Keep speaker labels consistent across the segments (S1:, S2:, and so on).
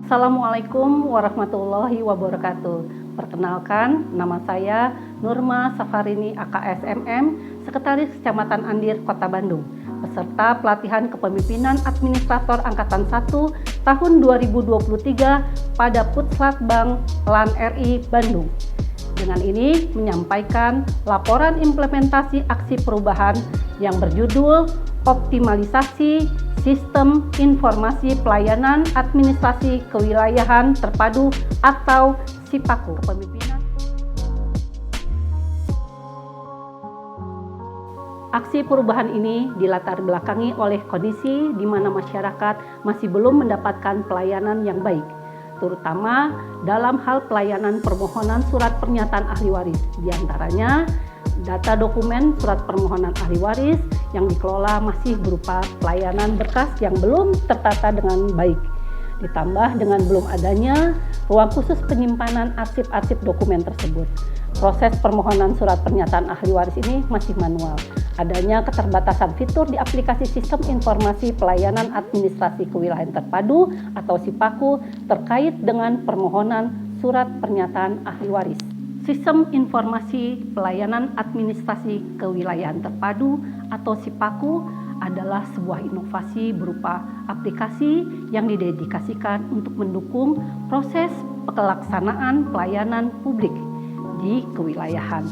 S1: Assalamualaikum warahmatullahi wabarakatuh. Perkenalkan, nama saya Nurma Safarini AKSMM, Sekretaris Kecamatan Andir, Kota Bandung, peserta pelatihan kepemimpinan administrator Angkatan 1 tahun 2023 pada Puslapbang LAN RI Bandung. Dengan ini menyampaikan laporan implementasi aksi perubahan yang berjudul Optimalisasi Sistem Informasi Pelayanan Administrasi Kewilayahan Terpadu atau SIPAKU. Kepemimpinan. Aksi perubahan ini dilatar belakangi oleh kondisi di mana masyarakat masih belum mendapatkan pelayanan yang baik, terutama dalam hal pelayanan permohonan surat pernyataan ahli waris, diantaranya data dokumen surat permohonan ahli waris yang dikelola masih berupa pelayanan berkas yang belum tertata dengan baik, ditambah dengan belum adanya ruang khusus penyimpanan arsip-arsip dokumen tersebut. Proses permohonan surat pernyataan ahli waris ini masih manual. Adanya keterbatasan fitur di aplikasi Sistem Informasi Pelayanan Administrasi Kewilayahan Terpadu atau SIPAKU terkait dengan permohonan surat pernyataan ahli waris. Sistem Informasi Pelayanan Administrasi Kewilayahan Terpadu atau SIPAKU adalah sebuah inovasi berupa aplikasi yang didedikasikan untuk mendukung proses pelaksanaan pelayanan publik di kewilayahan.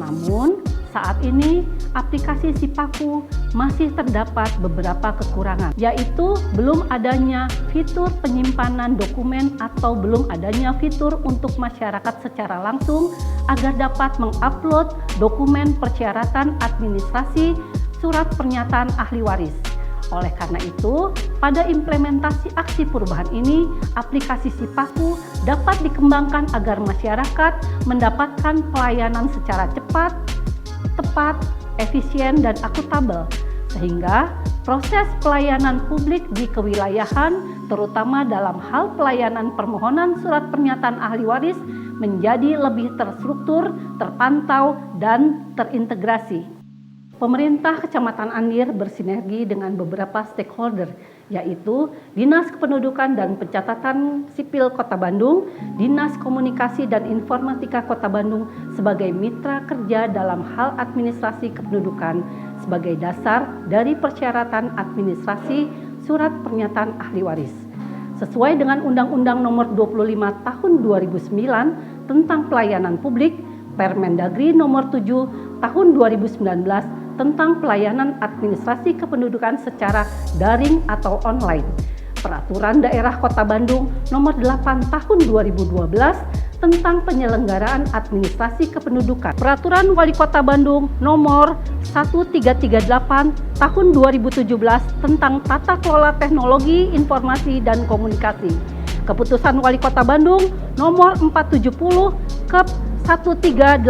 S1: Namun, saat ini aplikasi SIPAKU masih terdapat beberapa kekurangan, yaitu belum adanya fitur penyimpanan dokumen atau belum adanya fitur untuk masyarakat secara langsung agar dapat mengupload dokumen persyaratan administrasi surat pernyataan ahli waris. Oleh karena itu, pada implementasi aksi perubahan ini, aplikasi SIPAKU dapat dikembangkan agar masyarakat mendapatkan pelayanan secara cepat, tepat, efisien, dan akuntabel, sehingga proses pelayanan publik di kewilayahan, terutama dalam hal pelayanan permohonan surat pernyataan ahli waris, menjadi lebih terstruktur, terpantau, dan terintegrasi. Pemerintah Kecamatan Andir bersinergi dengan beberapa stakeholder, yaitu Dinas Kependudukan dan Pencatatan Sipil Kota Bandung, Dinas Komunikasi dan Informatika Kota Bandung sebagai mitra kerja dalam hal administrasi kependudukan sebagai dasar dari persyaratan administrasi surat pernyataan ahli waris. Sesuai dengan Undang-Undang Nomor 25 Tahun 2009 tentang Pelayanan Publik, Permendagri Nomor 7 Tahun 2019 tentang pelayanan administrasi kependudukan secara daring atau online, Peraturan Daerah Kota Bandung Nomor 8 Tahun 2012 tentang penyelenggaraan administrasi kependudukan, Peraturan Wali Kota Bandung Nomor 1338 Tahun 2017 tentang tata kelola teknologi informasi dan komunikasi, Keputusan Wali Kota Bandung Nomor 470 Kep 1385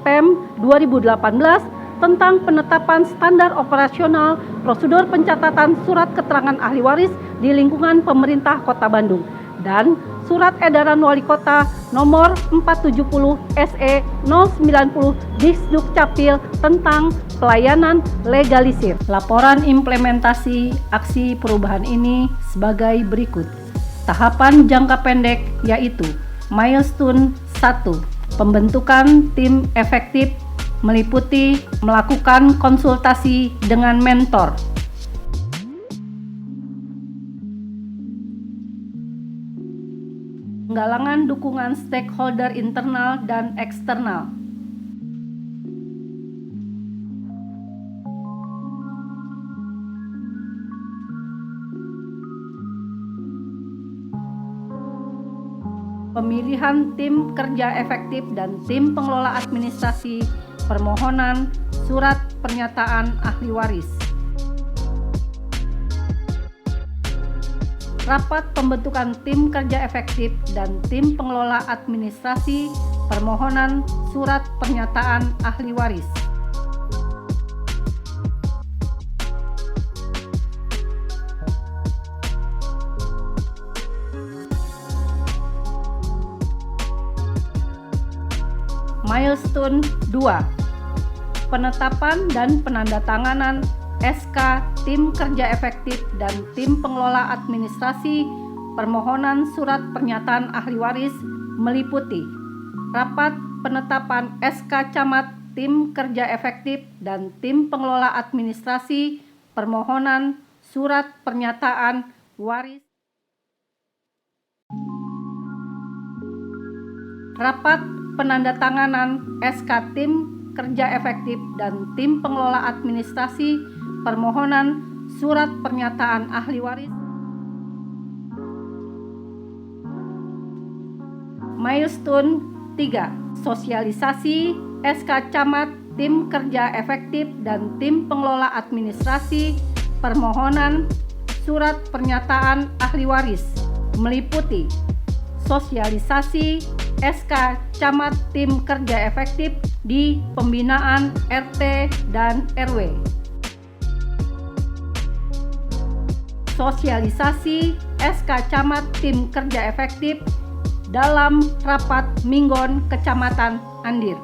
S1: PEM 2018 tentang penetapan standar operasional prosedur pencatatan surat keterangan ahli waris di lingkungan pemerintah Kota Bandung, dan Surat Edaran Wali Kota Nomor 470 SE 090 Disdukcapil tentang pelayanan legalisir. Laporan implementasi aksi perubahan ini sebagai berikut. Tahapan jangka pendek yaitu milestone 1, pembentukan tim efektif meliputi melakukan konsultasi dengan mentor, penggalangan dukungan stakeholder internal dan eksternal, pemilihan tim kerja efektif dan tim pengelola administrasi permohonan surat pernyataan ahli waris. Rapat pembentukan tim kerja efektif dan tim pengelola administrasi permohonan surat pernyataan ahli waris. Milestone 2, penetapan dan penandatanganan SK Tim Kerja Efektif dan Tim Pengelola Administrasi permohonan surat pernyataan ahli waris meliputi rapat penetapan SK Camat Tim Kerja Efektif dan Tim Pengelola Administrasi permohonan surat pernyataan waris, rapat penandatanganan SK Tim Kerja Efektif dan Tim Pengelola Administrasi permohonan surat pernyataan ahli waris. Milestone 3. Sosialisasi SK Camat Tim Kerja Efektif dan Tim Pengelola Administrasi permohonan surat pernyataan ahli waris meliputi sosialisasi SK Camat Tim Kerja Efektif di pembinaan RT dan RW. Sosialisasi SK Camat Tim Kerja Efektif dalam rapat Minggon Kecamatan Andir.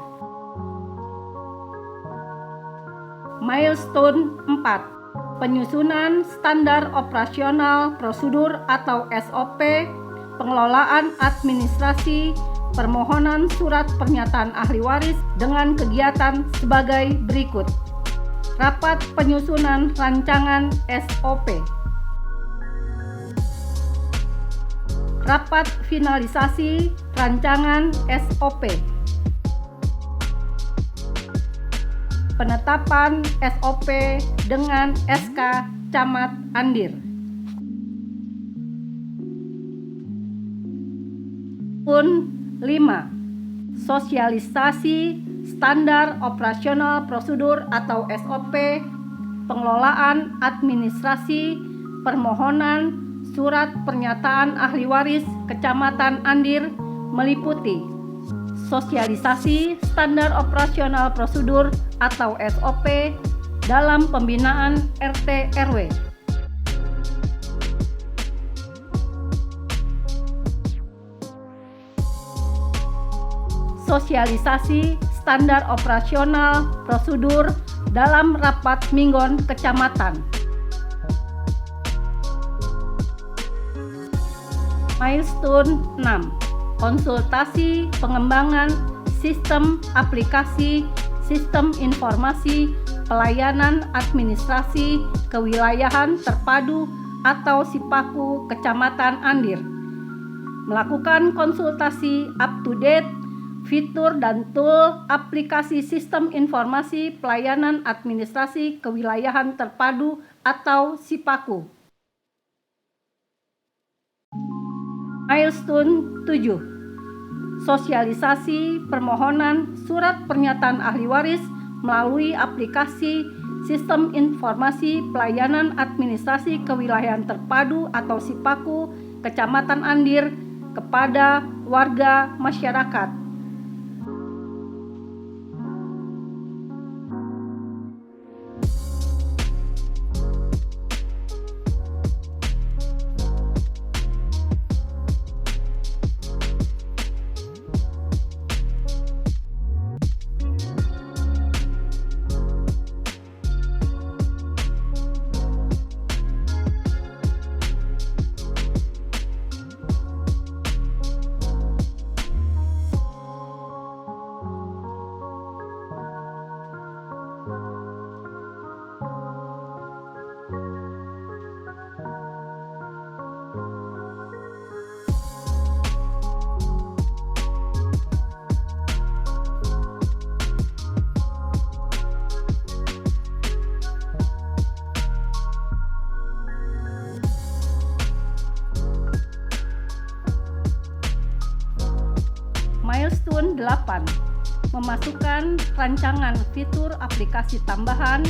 S1: Milestone 4. Penyusunan standar operasional prosedur atau SOP pengelolaan administrasi permohonan surat pernyataan ahli waris dengan kegiatan sebagai berikut. Rapat penyusunan rancangan SOP. Rapat finalisasi rancangan SOP. Penetapan SOP dengan SK Camat Andir. Pun 5. Sosialisasi standar operasional prosedur atau SOP pengelolaan administrasi permohonan surat pernyataan ahli waris Kecamatan Andir meliputi sosialisasi standar operasional prosedur atau SOP dalam pembinaan RT RW. Sosialisasi standar operasional prosedur dalam rapat Minggon Kecamatan. Milestone 6. Konsultasi pengembangan sistem aplikasi sistem informasi pelayanan administrasi kewilayahan terpadu atau SIPAKU Kecamatan Andir. Melakukan konsultasi up-to-date fitur dan tool aplikasi sistem informasi pelayanan administrasi kewilayahan terpadu atau SIPAKU. Milestone 7. Sosialisasi permohonan surat pernyataan ahli waris melalui aplikasi sistem informasi pelayanan administrasi kewilayahan terpadu atau SIPAKU Kecamatan Andir kepada warga masyarakat. Milestone 8. Memasukkan rancangan fitur aplikasi tambahan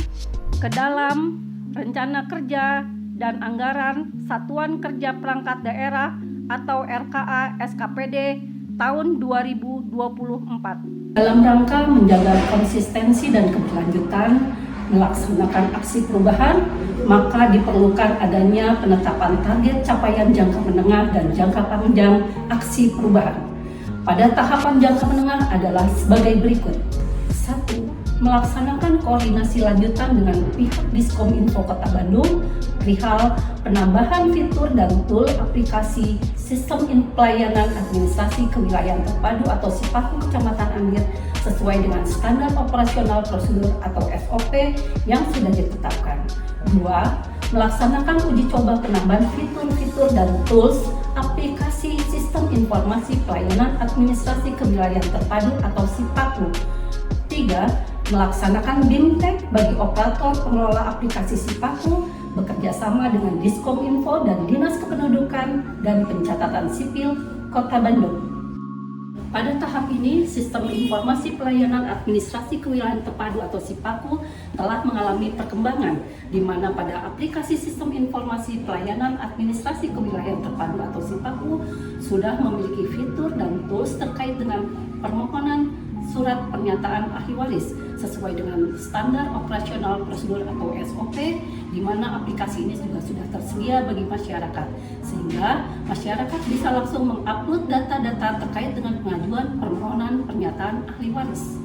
S1: ke dalam rencana kerja dan anggaran Satuan Kerja Perangkat Daerah atau RKA SKPD tahun 2024. Dalam rangka menjaga konsistensi dan keberlanjutan melaksanakan aksi perubahan, maka diperlukan adanya penetapan target capaian jangka menengah dan jangka panjang aksi perubahan. Pada tahapan jangka menengah adalah sebagai berikut. 1. Melaksanakan koordinasi lanjutan dengan pihak Diskominfo Kota Bandung perihal penambahan fitur dan tool aplikasi Sistem Pelayanan Administrasi Kewilayahan Terpadu atau SIPAKU Kecamatan Andir sesuai dengan standar operasional prosedur atau SOP yang sudah ditetapkan. 2. Melaksanakan uji coba penambahan fitur-fitur dan tools aplikasi Sistem Informasi Pelayanan Administrasi Kewilayahan Terpadu atau SIPAKU. 3. Melaksanakan BIMTEK bagi operator pengelola aplikasi SIPAKU bekerja sama dengan Diskominfo dan Dinas Kependudukan dan Pencatatan Sipil Kota Bandung. Pada tahap ini, Sistem Informasi Pelayanan Administrasi Kewilayahan Terpadu atau SIPAKU telah mengalami perkembangan, di mana pada aplikasi Sistem Informasi Pelayanan Administrasi Kewilayahan Terpadu atau SIPAKU sudah memiliki fitur dan tools terkait dengan permohonan surat pernyataan ahli waris sesuai dengan standar operasional prosedur atau SOP, di mana aplikasi ini juga sudah tersedia bagi masyarakat, sehingga masyarakat bisa langsung mengupload data-data terkait dengan pengajuan permohonan pernyataan ahli waris.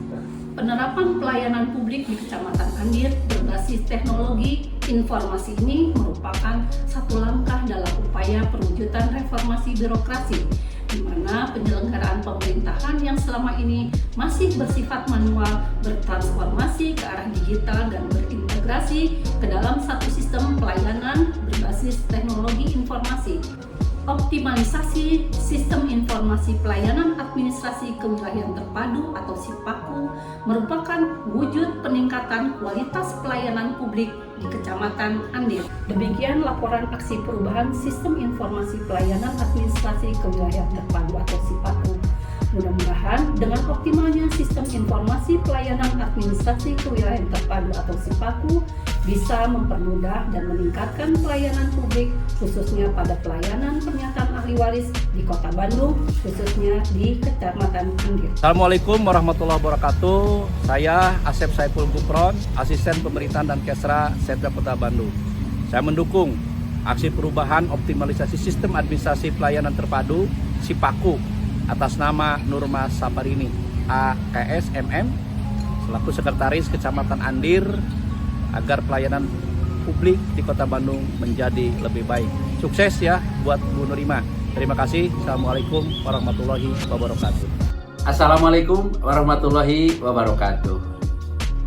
S1: Penerapan pelayanan publik di Kecamatan Andir berbasis teknologi informasi ini merupakan satu langkah dalam upaya perwujudan reformasi birokrasi, di mana penyelenggaraan pemerintahan yang selama ini masih bersifat manual bertransformasi ke arah digital dan berintegrasi ke dalam satu sistem pelayanan berbasis teknologi informasi. Optimalisasi Sistem Informasi Pelayanan Administrasi Kewilayahan Terpadu atau SIPAKU merupakan wujud peningkatan kualitas pelayanan publik di Kecamatan Andir. Demikian laporan aksi perubahan Sistem Informasi Pelayanan Administrasi Kewilayahan Terpadu atau SIPAKU. Mudah-mudahan dengan optimalnya Sistem Informasi Pelayanan Administrasi Kewilayahan Terpadu atau SIPAKU bisa mempermudah dan meningkatkan pelayanan publik, khususnya pada pelayanan pernyataan ahli waris di Kota Bandung, khususnya di Kecamatan Andir.
S2: Assalamualaikum warahmatullahi wabarakatuh. Saya Asep Saiful Gupron, Asisten Pemerintahan dan Kesra Setda Kota Bandung. Saya mendukung aksi perubahan optimalisasi Sistem Administrasi Pelayanan Terpadu SIPAKU atas nama Nurma Saparini AKS MM selaku Sekretaris Kecamatan Andir agar pelayanan publik di Kota Bandung menjadi lebih baik. Sukses ya buat Bu Nurima. Terima kasih. Assalamualaikum warahmatullahi wabarakatuh.
S3: Assalamualaikum warahmatullahi wabarakatuh.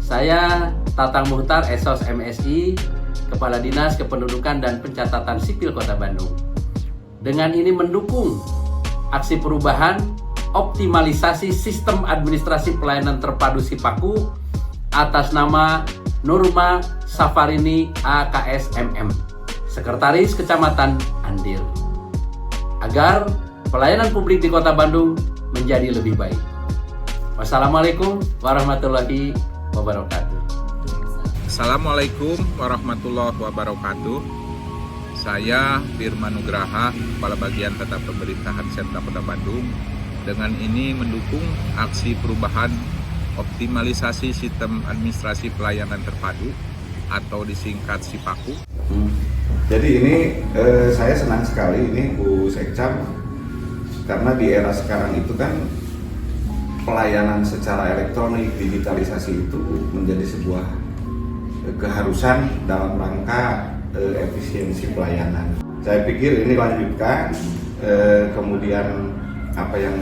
S3: Saya Tatang Muhtar, Esos MSI, Kepala Dinas Kependudukan dan Pencatatan Sipil Kota Bandung. Dengan ini mendukung aksi perubahan optimalisasi Sistem Administrasi Pelayanan Terpadu SIPAKU atas nama Nurma Safarini AKS MM, Sekretaris Kecamatan Andir, agar pelayanan publik di Kota Bandung menjadi lebih baik. Wassalamualaikum warahmatullahi wabarakatuh.
S4: Assalamualaikum warahmatullahi wabarakatuh. Saya Firman Nugraha, Kepala Bagian Tata Pemerintahan Setda Kota Bandung. Dengan ini mendukung aksi perubahan optimalisasi Sistem Administrasi Pelayanan Terpadu atau disingkat SIPAKU.
S5: Jadi ini saya senang sekali ini Bu Sekcam, karena di era sekarang itu kan pelayanan secara elektronik, digitalisasi itu menjadi sebuah keharusan dalam rangka efisiensi pelayanan. Saya pikir ini lanjutkan, kemudian apa yang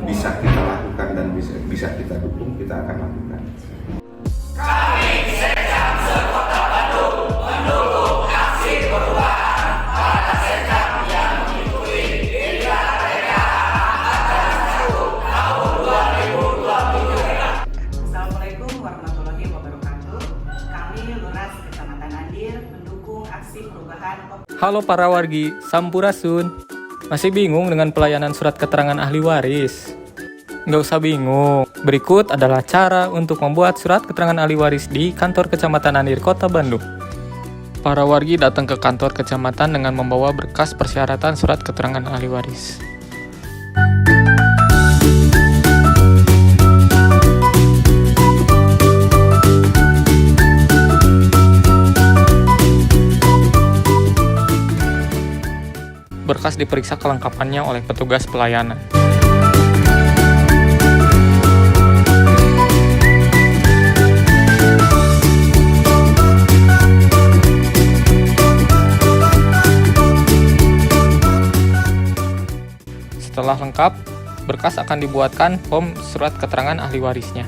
S5: bisa kita lakukan dan bisa kita dukung, kita akan lakukan.
S6: Kami Sekcam Sekota Bandung mendukung aksi perubahan pada Sekcam yang mengikuti Inkrah Merdeka Angkatan 1 tahun 2027.
S7: Assalamualaikum warahmatullahi wabarakatuh. Kami Lurah Kecamatan Andir mendukung aksi perubahan.
S8: Halo para wargi, Sampurasun. Masih bingung dengan pelayanan surat keterangan ahli waris? Nggak usah bingung, berikut adalah cara untuk membuat surat keterangan ahli waris di kantor Kecamatan Andir, Kota Bandung. Para wargi datang ke kantor kecamatan dengan membawa berkas persyaratan surat keterangan ahli waris. Berkas diperiksa kelengkapannya oleh petugas pelayanan. lengkap, berkas akan dibuatkan form surat keterangan ahli warisnya.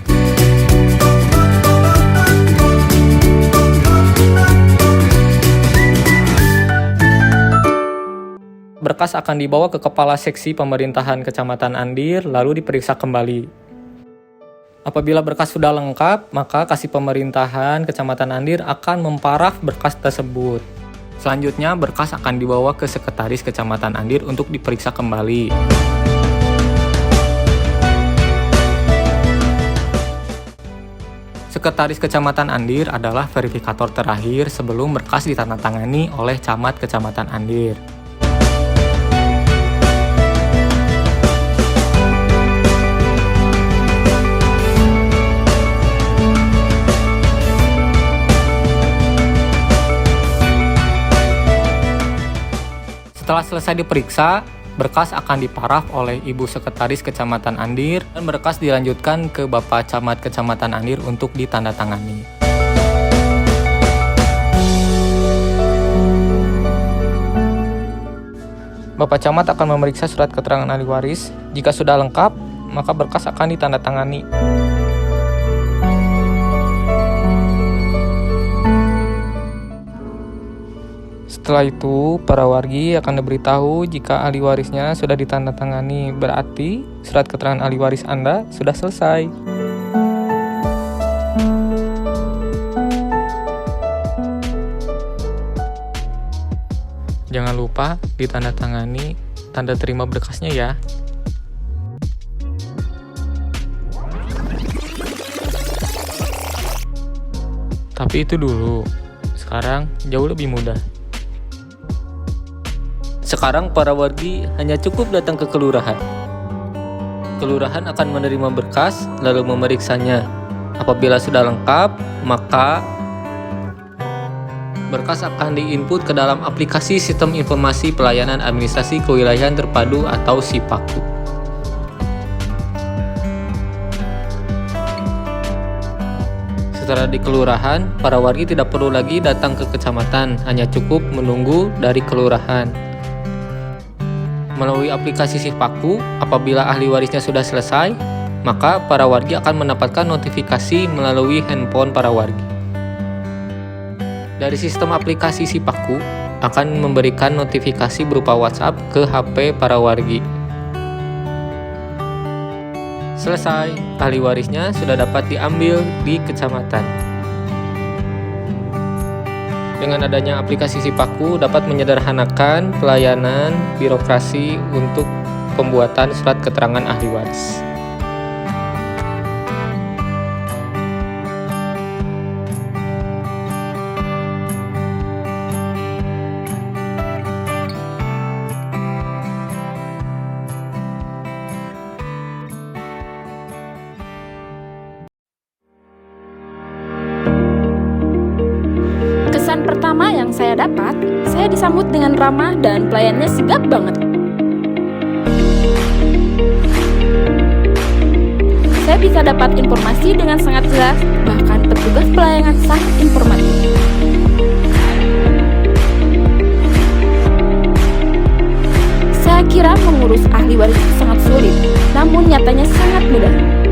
S8: Berkas akan dibawa ke Kepala Seksi Pemerintahan Kecamatan Andir, lalu diperiksa kembali. Apabila berkas sudah lengkap, maka Kasih Pemerintahan Kecamatan Andir akan memparaf berkas tersebut. Selanjutnya, berkas akan dibawa ke Sekretaris Kecamatan Andir untuk diperiksa kembali. Sekretaris Kecamatan Andir adalah verifikator terakhir sebelum berkas ditandatangani oleh Camat Kecamatan Andir. Setelah selesai diperiksa, berkas akan diparaf oleh Ibu Sekretaris Kecamatan Andir dan berkas dilanjutkan ke Bapak Camat Kecamatan Andir untuk ditandatangani. Bapak Camat akan memeriksa surat keterangan ahli waris. Jika sudah lengkap, maka berkas akan ditandatangani. Setelah itu, para wargi akan diberitahu jika ahli warisnya sudah ditandatangani. Berarti, surat keterangan ahli waris Anda sudah selesai. Jangan lupa ditandatangani tanda terima berkasnya ya. Tapi itu dulu, sekarang jauh lebih mudah. Sekarang para wargi hanya cukup datang ke kelurahan. Kelurahan akan menerima berkas lalu memeriksanya. Apabila sudah lengkap, maka berkas akan diinput ke dalam aplikasi Sistem Informasi Pelayanan Administrasi Kewilayahan Terpadu atau SIPAKU. Setelah di kelurahan, para wargi tidak perlu lagi datang ke kecamatan, hanya cukup menunggu dari kelurahan. Melalui aplikasi SIPAKU, apabila ahli warisnya sudah selesai, maka para wargi akan mendapatkan notifikasi melalui handphone para wargi. Dari sistem aplikasi SIPAKU akan memberikan notifikasi berupa WhatsApp ke HP para wargi. Selesai, ahli warisnya sudah dapat diambil di kecamatan. Dengan adanya aplikasi SIPAKU dapat menyederhanakan pelayanan birokrasi untuk pembuatan surat keterangan ahli waris.
S9: Kesan pertama yang saya dapat, saya disambut dengan ramah dan pelayannya sigap banget. Saya bisa dapat informasi dengan sangat jelas, bahkan petugas pelayanan sangat informatif. Saya kira mengurus ahli waris sangat sulit, namun nyatanya sangat mudah.